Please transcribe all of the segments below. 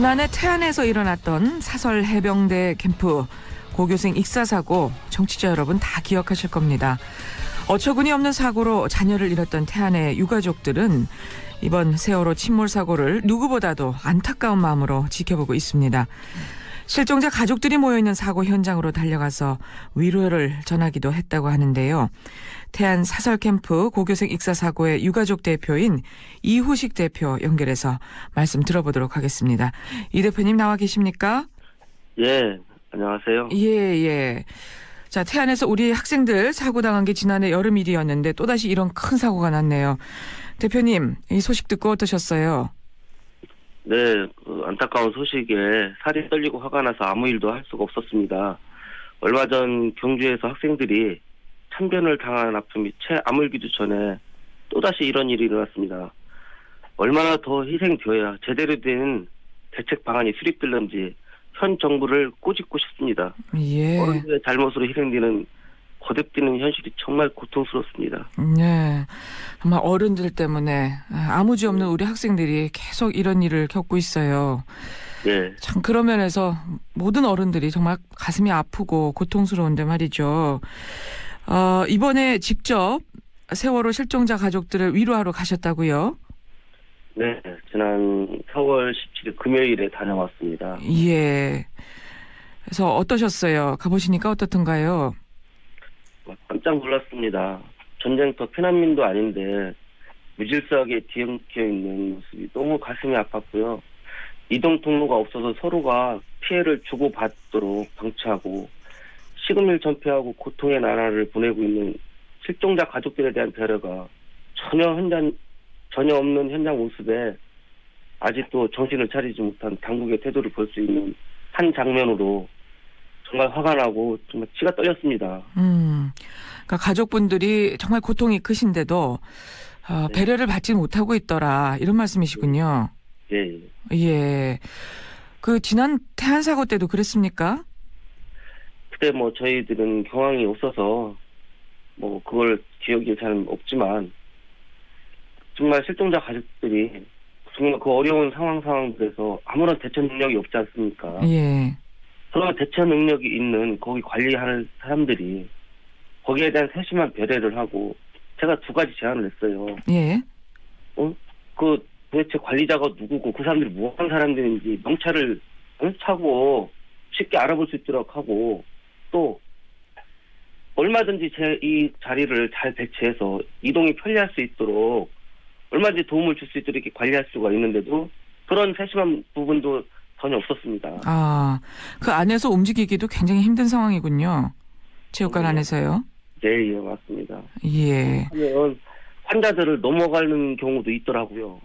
지난해 태안에서 일어났던 사설 해병대 캠프 고교생 익사사고 청취자 여러분 다 기억하실 겁니다. 어처구니 없는 사고로 자녀를 잃었던 태안의 유가족들은 이번 세월호 침몰 사고를 누구보다도 안타까운 마음으로 지켜보고 있습니다. 실종자 가족들이 모여있는 사고 현장으로 달려가서 위로를 전하기도 했다고 하는데요. 태안 사설캠프 고교생 익사사고의 유가족 대표인 이후식 대표 연결해서 말씀 들어보도록 하겠습니다. 이 대표님 나와 계십니까? 예, 안녕하세요. 예. 자, 태안에서 우리 학생들 사고 당한 게 지난해 여름 일이었는데 또다시 이런 큰 사고가 났네요. 대표님, 이 소식 듣고 어떠셨어요? 네, 안타까운 소식에 살이 떨리고 화가 나서 아무 일도 할 수가 없었습니다. 얼마 전 경주에서 학생들이 참변을 당한 아픔이 채 아물기도 전에 또다시 이런 일이 일어났습니다. 얼마나 더 희생되어야 제대로 된 대책 방안이 수립될는지 현 정부를 꼬집고 싶습니다. 예. 어른들의 잘못으로 희생되는 거듭되는 현실이 정말 고통스럽습니다. 네, 정말 어른들 때문에 아무 죄 없는 우리 학생들이 계속 이런 일을 겪고 있어요. 예. 참 그런 면에서 모든 어른들이 정말 가슴이 아프고 고통스러운데 말이죠. 이번에 직접 세월호 실종자 가족들을 위로하러 가셨다고요? 네, 지난 4월 17일 금요일에 다녀왔습니다. 예. 그래서 어떠셨어요? 가보시니까 어떻던가요? 깜짝 놀랐습니다. 전쟁터 피난민도 아닌데 무질서하게 뒤엉켜 있는 모습이 너무 가슴이 아팠고요. 이동 통로가 없어서 서로가 피해를 주고받도록 방치하고 식음일 전폐하고 고통의 나라를 보내고 있는 실종자 가족들에 대한 배려가 전혀 없는 현장 모습에 아직도 정신을 차리지 못한 당국의 태도를 볼 수 있는 한 장면으로 정말 화가 나고 정말 치가 떨렸습니다. 그러니까 가족분들이 정말 고통이 크신데도 배려를 받지 못하고 있더라 이런 말씀이시군요. 예. 예. 그 지난 태안 사고 때도 그랬습니까? 그때 저희들은 경황이 없어서 그걸 기억이 잘 없지만 정말 실종자 가족들이 정말 그 어려운 상황들에서 아무런 대처 능력이 없지 않습니까? 예. 그런 대처 능력이 있는 거기 관리하는 사람들이 거기에 대한 세심한 배려를 하고 제가 두 가지 제안을 했어요. 예. 그 도대체 관리자가 누구고 그 사람들이 무엇한 사람들인지 명찰을 차고 쉽게 알아볼 수 있도록 하고 또 얼마든지 이 자리를 잘 배치해서 이동이 편리할 수 있도록 얼마든지 도움을 줄 수 있도록 이렇게 관리할 수가 있는데도 그런 세심한 부분도 전혀 없었습니다. 그 안에서 움직이기도 굉장히 힘든 상황이군요. 체육관 안에서요. 네, 맞습니다. 예. 하면 환자들을 넘어가는 경우도 있더라고요.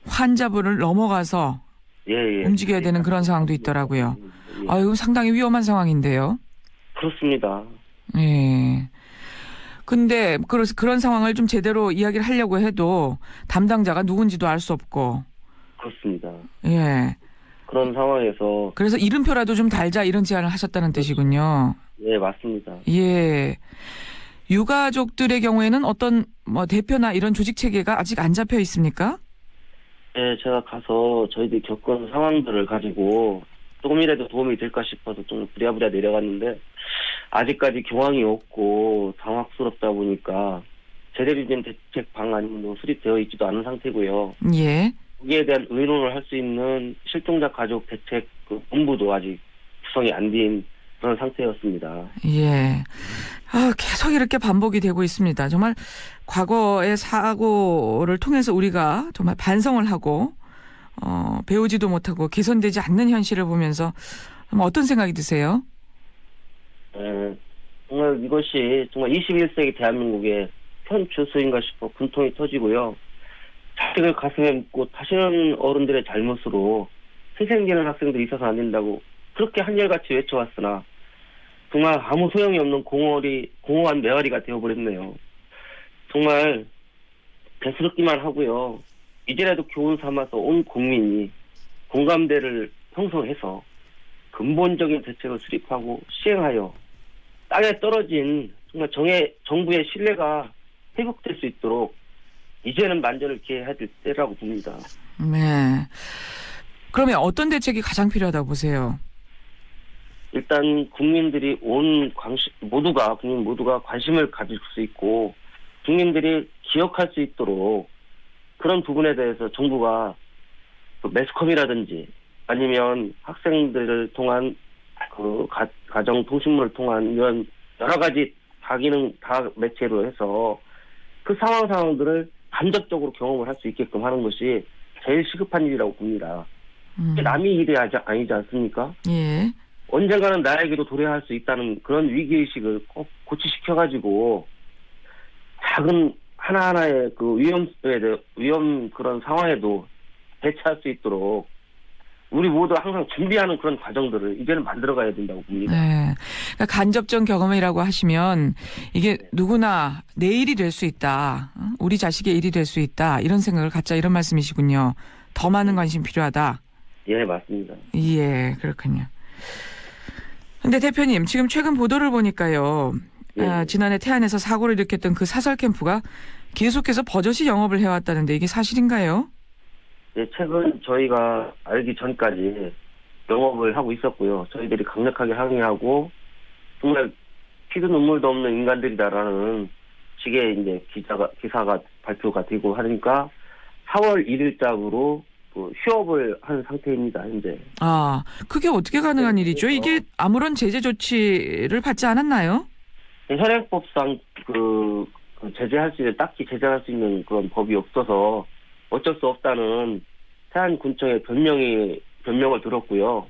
환자분을 넘어가서 움직여야 되는 그런 상황도 있더라고요. 이거 상당히 위험한 상황인데요. 그렇습니다. 예. 근데 그런 상황을 좀 제대로 이야기를 하려고 해도 담당자가 누군지도 알 수 없고. 그렇습니다. 예. 그런 상황에서 그래서 이름표라도 좀 달자 이런 제안을 하셨다는 뜻이군요. 네, 맞습니다. 예. 유가족들의 경우에는 어떤 대표나 이런 조직 체계가 아직 안 잡혀 있습니까? 네, 제가 가서 저희들이 겪은 상황들을 가지고 조금이라도 도움이 될까 싶어서 좀 부랴부랴 내려갔는데 아직까지 경황이 없고 당황스럽다 보니까 제대로 된 대책 방안이 수립되어 있지도 않은 상태고요. 예. 거기에 대한 의논을 할 수 있는 실종자 가족 대책 본부도 아직 구성이 안 된 그런 상태였습니다. 예. 계속 이렇게 반복이 되고 있습니다. 정말 과거의 사고를 통해서 우리가 정말 반성을 하고 배우지도 못하고 개선되지 않는 현실을 보면서 어떤 생각이 드세요? 정말 이것이 정말 21세기 대한민국의 현 주소인가 싶어 분통이 터지고요. 자식을 가슴에 묻고 다시는 어른들의 잘못으로 희생되는 학생들이 있어서 안 된다고 그렇게 한결같이 외쳐왔으나 정말 아무 소용이 없는 공허한 메아리가 되어버렸네요. 정말 대수롭기만 하고요. 이제라도 교훈 삼아서 온 국민이 공감대를 형성해서 근본적인 대책을 수립하고 시행하여 땅에 떨어진 정말 정부의 신뢰가 회복될 수 있도록 이제는 만전을 기해야 될 때라고 봅니다. 네. 그러면 어떤 대책이 가장 필요하다고 보세요? 일단 국민들이 국민 모두가 관심을 가질 수 있고 국민들이 기억할 수 있도록 그런 부분에 대해서 정부가 매스컴이라든지 아니면 학생들을 통한 가정 통신문을 통한 이런 여러 가지 다기능 다 매체로 해서 그 상황들을 간접적으로 경험을 할 수 있게끔 하는 것이 제일 시급한 일이라고 봅니다. 남의 일이 아니지 않습니까? 예. 언젠가는 나에게도 도래할 수 있다는 그런 위기의식을 꼭 고취시켜가지고 작은 하나하나의 그 위험 그런 상황에도 대처할 수 있도록 우리 모두 항상 준비하는 그런 과정들을 이제는 만들어가야 된다고 봅니다. 네. 그러니까 간접적 경험이라고 하시면 이게 누구나 내 일이 될 수 있다. 우리 자식의 일이 될 수 있다. 이런 생각을 갖자 이런 말씀이시군요. 더 많은 관심 필요하다. 예, 맞습니다. 예, 그렇군요. 근데 대표님, 지금 최근 보도를 보니까요. 예. 지난해 태안에서 사고를 일으켰던 그 사설 캠프가 계속해서 버젓이 영업을 해왔다는데 이게 사실인가요? 예, 최근 저희가 알기 전까지 영업을 하고 있었고요. 저희들이 강력하게 항의하고 정말 피도 눈물도 없는 인간들이다라는 식의 이제 기사가 발표가 되고 하니까 4월 1일자로 휴업을 한 상태입니다, 현재. 아, 그게 어떻게 가능한 네, 일이죠? 이게 아무런 제재 조치를 받지 않았나요? 현행법상 딱히 제재할 수 있는 그런 법이 없어서 어쩔 수 없다는 태안군청의 변명을 들었고요.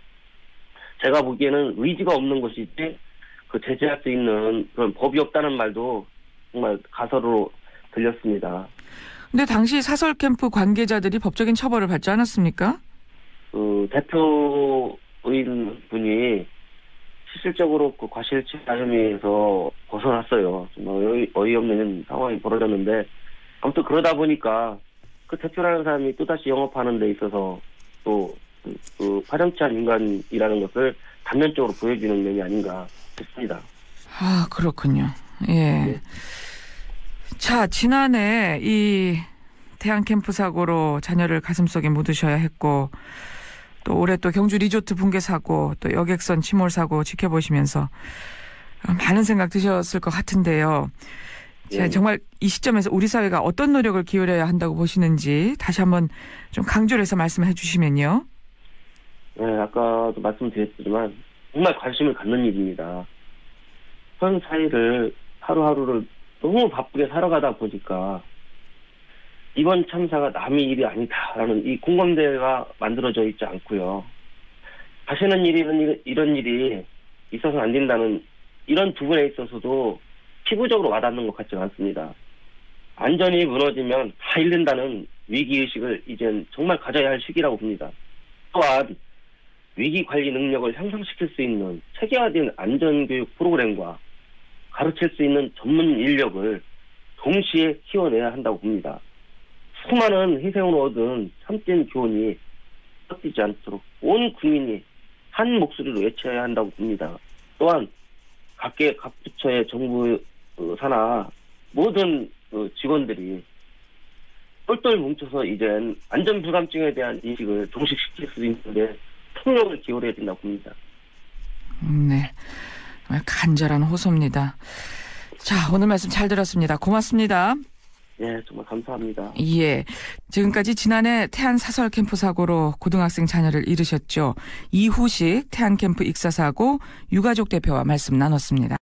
제가 보기에는 의지가 없는 것이지 제재할 수 있는 그런 법이 없다는 말도 정말 가설로 들렸습니다. 근데 당시 사설 캠프 관계자들이 법적인 처벌을 받지 않았습니까? 대표인 분이 실질적으로 과실치사 혐의에서 벗어났어요. 정말 어이없는 상황이 벌어졌는데 아무튼 그러다 보니까 그 대표라는 사람이 또다시 영업하는 데 있어서 또 파렴치한 인간이라는 것을 단면적으로 보여주는 면이 아닌가 싶습니다. 아, 그렇군요. 예. 네. 자, 지난해 이 태안 캠프 사고로 자녀를 가슴속에 묻으셔야 했고 또 올해 또 경주 리조트 붕괴 사고 또 여객선 침몰 사고 지켜보시면서 많은 생각 드셨을 것 같은데요. 예. 정말 이 시점에서 우리 사회가 어떤 노력을 기울여야 한다고 보시는지 다시 한번 좀 강조를 해서 말씀해 주시면요. 네, 아까도 말씀드렸지만 정말 관심을 갖는 일입니다. 현 사회를 하루하루를 너무 바쁘게 살아가다 보니까 이번 참사가 남의 일이 아니다라는 이 공감대가 만들어져 있지 않고요. 다시는 이런 일이 있어서는 안 된다는 이런 부분에 있어서도 피부적으로 와닿는 것 같지는 않습니다. 안전이 무너지면 다 잃는다는 위기의식을 이젠 정말 가져야 할 시기라고 봅니다. 또한 위기관리 능력을 향상시킬 수 있는 체계화된 안전교육 프로그램과 가르칠 수 있는 전문 인력을 동시에 키워내야 한다고 봅니다. 수많은 희생으로 얻은 참된 교훈이 섞이지 않도록 온 국민이 한 목소리로 외쳐야 한다고 봅니다. 또한 각 부처의 정부 산하 모든 직원들이 똘똘 뭉쳐서 이젠 안전불감증에 대한 인식을 종식시킬 수 있는데 통력을 기울여야 된다고 봅니다. 네, 정말 간절한 호소입니다. 자, 오늘 말씀 잘 들었습니다. 고맙습니다. 네, 정말 감사합니다. 예, 지금까지 지난해 태안 사설 캠프 사고로 고등학생 자녀를 잃으셨죠. 이후식 태안 캠프 익사 사고 유가족 대표와 말씀 나눴습니다.